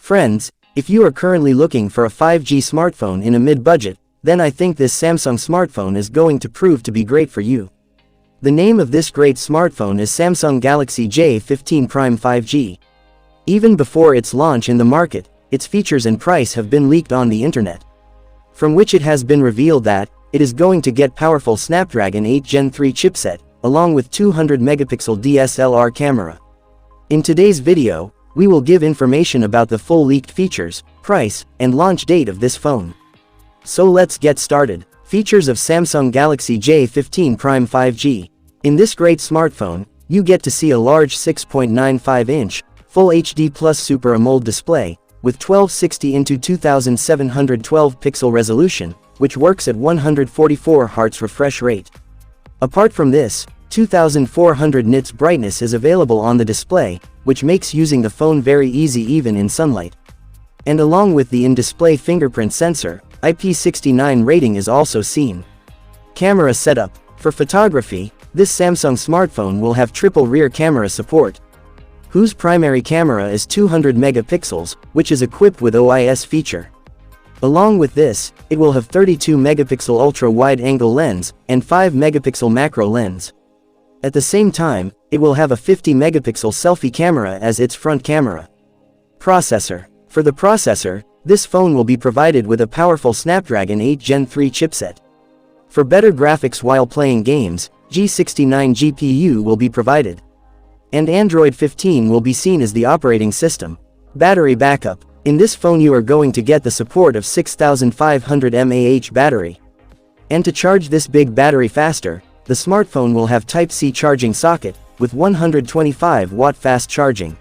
Friends, if you are currently looking for a 5G smartphone in a mid-budget, then I think this Samsung smartphone is going to prove to be great for you. The name of this great smartphone is Samsung Galaxy J15 Prime 5G. Even before its launch in the market, its features and price have been leaked on the internet. From which it has been revealed that it is going to get powerful Snapdragon 8 Gen 3 chipset, along with 200 megapixel DSLR camera. In today's video, we will give information about the full leaked features, price, and launch date of this phone. So let's get started. Features of Samsung Galaxy J15 Prime 5G. In this great smartphone, you get to see a large 6.95-inch, Full HD Plus Super AMOLED display, with 1260 x 2712 pixel resolution, which works at 144 Hz refresh rate. Apart from this, 2400 nits brightness is available on the display, which makes using the phone very easy even in sunlight. And along with the in-display fingerprint sensor, IP69 rating is also seen. Camera setup. For photography, this Samsung smartphone will have triple rear camera support, whose primary camera is 200 megapixels, which is equipped with OIS feature. Along with this, it will have 32 megapixel ultra-wide-angle lens, and 5 megapixel macro lens. At the same time, it will have a 50 megapixel selfie camera as its front camera. Processor. For the processor, this phone will be provided with a powerful Snapdragon 8 Gen 3 chipset. For better graphics while playing games, J15 GPU will be provided. And Android 15 will be seen as the operating system. Battery backup. In this phone you are going to get the support of 6500 mAh battery. And to charge this big battery faster, the smartphone will have Type-C charging socket, with 125-watt fast charging.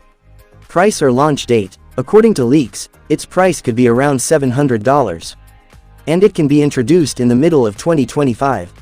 Price or launch date. According to leaks, its price could be around $700. And it can be introduced in the middle of 2025.